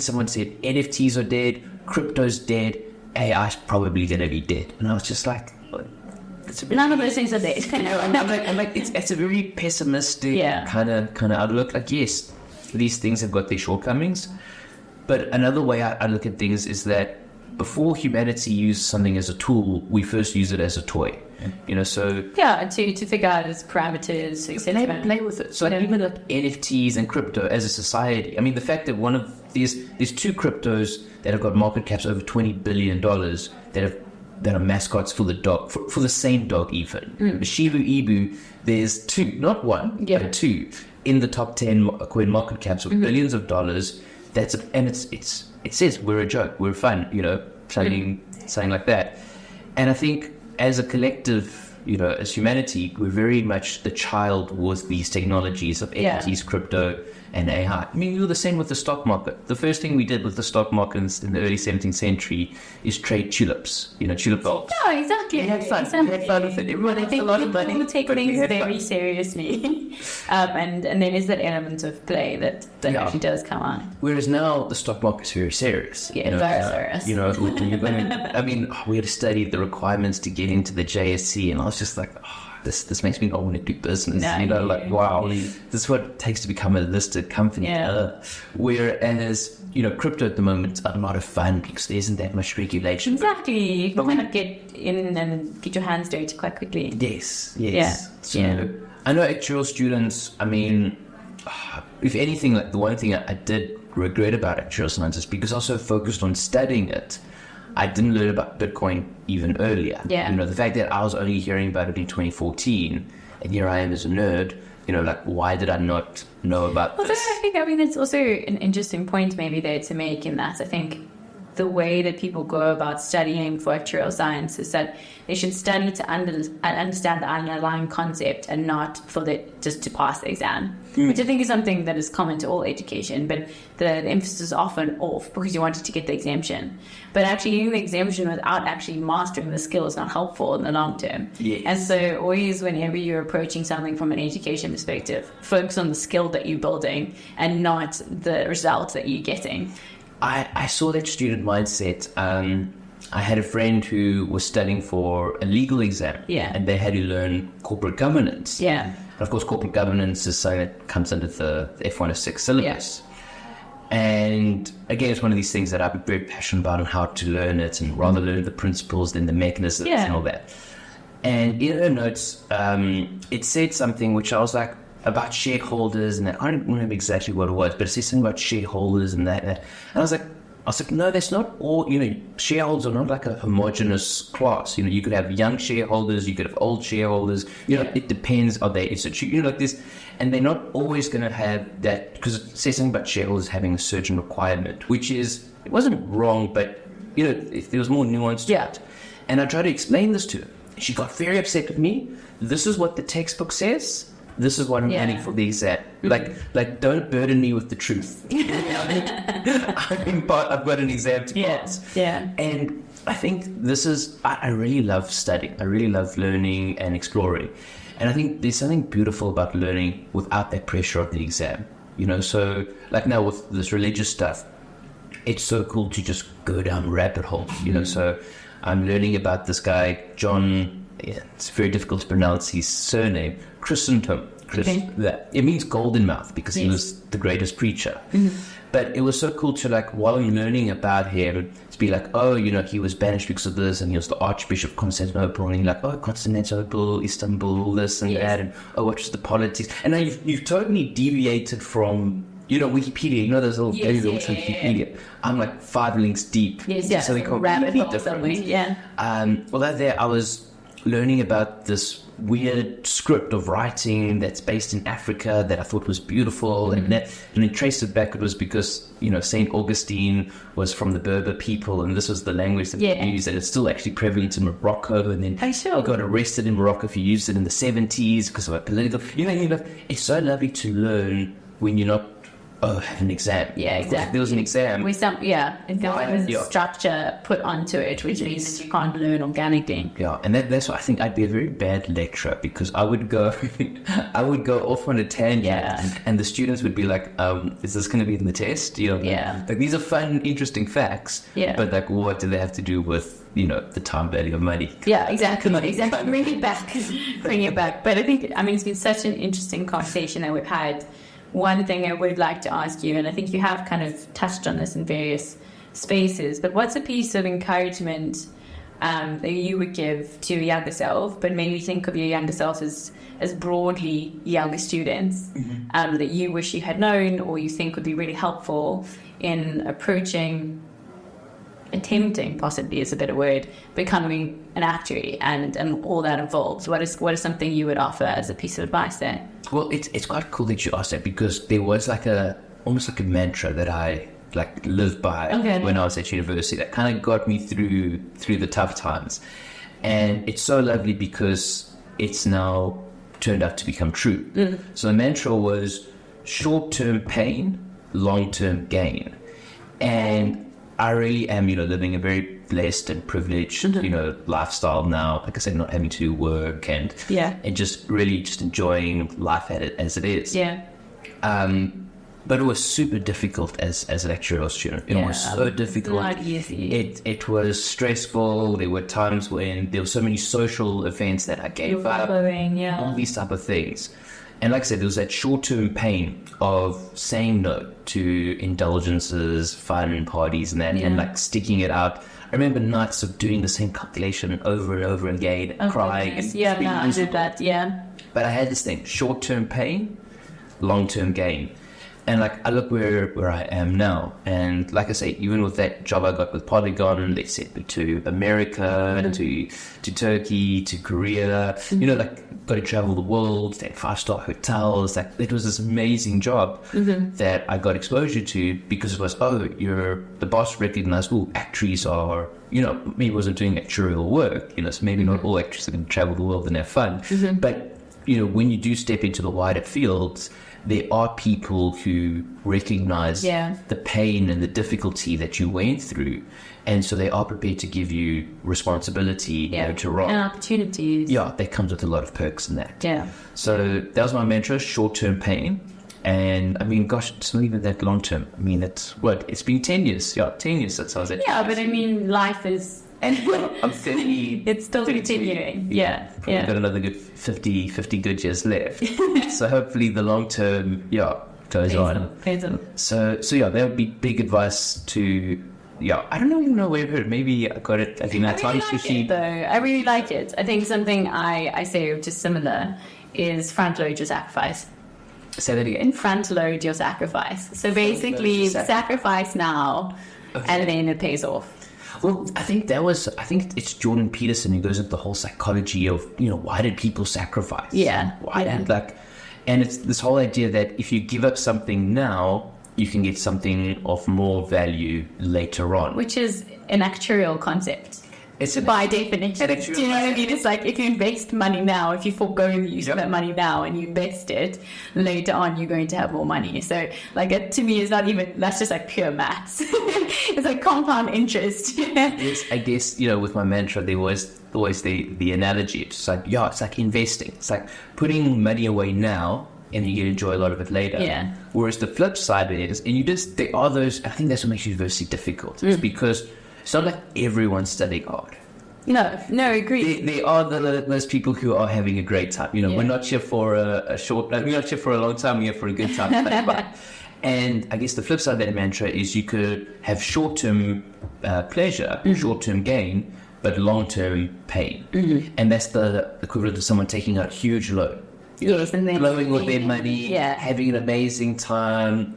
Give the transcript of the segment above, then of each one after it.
someone said NFTs are dead, crypto's dead, AI's probably going to be dead. And I was just like, none of those things are dead. I'm like it's a very pessimistic kind of outlook. Like, yes, these things have got their shortcomings, but another way I look at things is that before humanity used something as a tool, we first use it as a toy. So to figure out its parameters, etc. Play with it. So even like NFTs and crypto as a society. I mean, the fact that one of there's two cryptos that have got market caps over $20 billion that are mascots for the dog, for the same dog even. Shiba Inu, there's two, not one, but two in the top 10 coin market caps with billions of dollars. It says we're a joke, we're fun, something like that. And I think as a collective, as humanity, we're very much the child with these technologies of NFTs, crypto, and AI. I mean, we were the same with the stock market. The first thing we did with the stock market in the early 17th century is trade tulips, tulip bulbs. No, exactly. We had fun. We had fun with it. Everyone had a lot of money. People take things very seriously. and there is that element of play that actually does come on. Whereas now the stock market's very serious. Yeah, very serious. I mean, we had to study the requirements to get into the JSC, and I was just like, this makes me not want to do business. Wow, this is what it takes to become a listed company. Whereas, crypto at the moment is a lot of fun because there isn't that much regulation. Exactly. You can kind of get in and get your hands dirty quite quickly. Yes. So I know actuarial students, I mean, if anything, like the one thing I did regret about actuarial science is because I was so focused on studying it, I didn't learn about Bitcoin even earlier. The fact that I was only hearing about it in 2014, and here I am as a nerd, why did I not know about this? I think it's also an interesting point maybe there to make in that. I think the way that people go about studying for actuarial science is that they should study to understand the underlying concept and not just to pass the exam, which I think is something that is common to all education, but the emphasis is often off because you wanted to get the exemption. But actually getting the exemption without actually mastering the skill is not helpful in the long term. Yes. And so always whenever you're approaching something from an education perspective, focus on the skill that you're building and not the results that you're getting. I saw that student mindset. I had a friend who was studying for a legal exam, and they had to learn corporate governance. And of course, corporate governance is something that comes under the F106 syllabus. And again, it's one of these things that I'm very passionate about on how to learn it, and rather learn the principles than the mechanisms and all that. And in her notes, it said something which I was like, about shareholders and that. I don't remember exactly what it was, but it says something about shareholders and that. And I was like, no, that's not all. Shareholders are not like a homogenous class. You could have young shareholders, you could have old shareholders. It depends. Are they institute? Like this, and they're not always going to have that, because it says something about shareholders having a certain requirement, which is, it wasn't wrong, but if there was more nuance to it. And I tried to explain this to her. She got very upset with me. This is what the textbook says. This is what I'm planning for the exam. Like, don't burden me with the truth. I've got an exam to pass. And I think I really love studying. I really love learning and exploring. And I think there's something beautiful about learning without that pressure of the exam. So like now with this religious stuff, it's so cool to just go down rabbit holes. So I'm learning about this guy, John. It's very difficult to pronounce his surname. Chrysostom. It means golden mouth because he was the greatest preacher. But it was so cool to, like, while I'm learning about him, to be like, oh, he was banished because of this, and he was the Archbishop of Constantinople, and you're like, oh, Constantinople, Istanbul, this and that, and what was the politics? And now you've totally deviated from Wikipedia, those little Wikipedia. I'm like 5 links deep. So they call rabbit hole differently. Well, there I was learning about this weird script of writing that's based in Africa that I thought was beautiful, and then traced it back. It was because Saint Augustine was from the Berber people, and this was the language that they used, and it's still actually prevalent in Morocco. And then he got arrested in Morocco if you used it in the 70s because of a political. It's so lovely to learn when you're not have an exam. Yeah, exactly. There was an exam. With some, there's a structure put onto it, which means that you can't learn organically. Yeah, and that's why I think I'd be a very bad lecturer, because I would go off on a tangent, and the students would be like, "Is this going to be in the test?" Like these are fun, interesting facts. Yeah. But like, what do they have to do with the time value of money? Yeah, exactly. Bring it back. But I think, it's been such an interesting conversation that we've had. One thing I would like to ask you, and I think you have kind of touched on this in various spaces, but what's a piece of encouragement that you would give to your younger self, but maybe think of your younger self as broadly younger students, that you wish you had known or you think would be really helpful in attempting, possibly is a better word, becoming an actuary and all that involves? What is something you would offer as a piece of advice there? Well, it's quite cool that you asked that, because there was almost like a mantra that I lived by when I was at university that kind of got me through the tough times. And it's so lovely because it's now turned out to become true. So the mantra was short-term pain, long-term gain. And I really am, living a very blessed and privileged, lifestyle now. Like I said, not having to do work and just really just enjoying life as it is. Yeah. But it was super difficult as an actuarial student. It was so difficult. Not easy. It was stressful. There were times when there were so many social events that I gave up. All these type of things. And like I said, there was that short-term pain of saying no to indulgences, fun parties and that, and sticking it out. I remember nights of doing the same calculation over and over again, crying. I did that, But I had this thing, short-term pain, long-term gain. And I look where I am now, and like I say, even with that job I got with Polygon, they sent me to America, to Turkey, to Korea. Got to travel the world, stay at 5-star hotels. It was this amazing job that I got exposure to, because it was the boss recognized, actuaries are, maybe wasn't doing actuarial work, so maybe not all actuaries are going to travel the world and have fun. But when you do step into the wider fields, there are people who recognize the pain and the difficulty that you went through, and so they are prepared to give you responsibility to rock. And opportunities. Yeah, that comes with a lot of perks in that. Yeah. So that was my mantra, short-term pain. And gosh, it's not even that long-term. It's been 10 years. Yeah, 10 years since I was at but life is... And I'm 30. It's still 32. Continuing. Got another good 50 good years left. So hopefully the long term, goes on. So that would be big advice to. I don't even know where I heard it. Maybe I got it. I think that's I really like it. I think something I say which is similar is front load your sacrifice. Say that again. Front load your sacrifice. So basically, sacrifice now, and then it pays off. Well, I think it's Jordan Peterson who goes into the whole psychology of, why did people sacrifice? And it's this whole idea that if you give up something now, you can get something of more value later on. Which is an actuarial concept. It's by definition. Do you know what I mean? It's like if you invest money now, if you forego the use of that money now and you invest it, later on you're going to have more money. So it, to me, is not even, that's just pure maths. It's like compound interest. Yes, I guess, with my mantra, there was always the analogy. It's like investing. It's like putting money away now, and you get to enjoy a lot of it later. Yeah. Whereas the flip side of it is, there are those, I think that's what makes university difficult. It's because it's not like everyone's studying hard. No, agree. There are those people who are having a great time. We're not here for a short, we're not here for a long time, we're here for a good time. And I guess the flip side of that mantra is you could have short-term pleasure, short-term gain, but long-term pain. And that's the equivalent of someone taking out a huge loan. Blowing all their money, having an amazing time,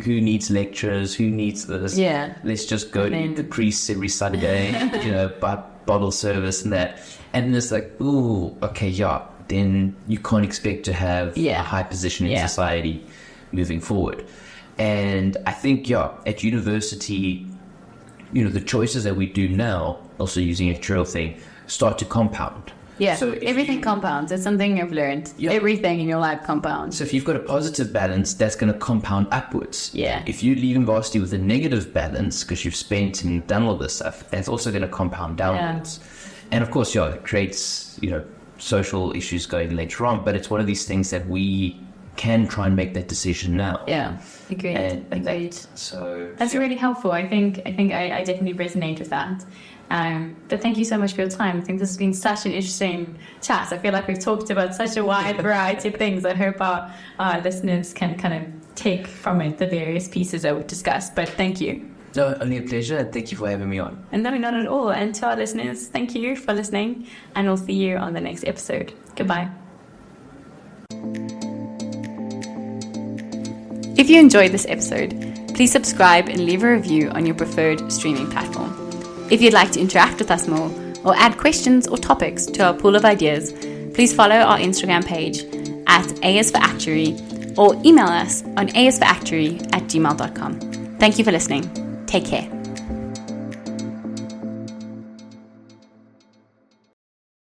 who needs lectures? Who needs this? Let's just go to the priest every Sunday, buy bottle service and that. And it's like, then you can't expect to have a high position in society moving forward. And I think, at university, the choices that we do now, also using a actuarial thing, start to compound. Yeah, so everything compounds. It's something I've learned. Yeah. Everything in your life compounds. So if you've got a positive balance, that's going to compound upwards. Yeah. If you leave university with a negative balance because you've spent and done all this stuff, that's also going to compound downwards. Yeah. And of course, it creates, social issues going later on, but it's one of these things that we can try and make that decision now. Yeah, agreed. So that's really helpful. I think I definitely resonate with that. But thank you so much for your time. I think this has been such an interesting chat. I feel like we've talked about such a wide variety of things. I hope our listeners can kind of take from it the various pieces that we've discussed. But thank you. No, only a pleasure, and thank you for having me on. And no, not at all. And to our listeners, thank you for listening, and we'll see you on the next episode. Goodbye. If you enjoyed this episode, please subscribe and leave a review on your preferred streaming platform. If you'd like to interact with us more or add questions or topics to our pool of ideas, please follow our Instagram page at AS4Actuary or email us on asforactuary@gmail.com. Thank you for listening. Take care.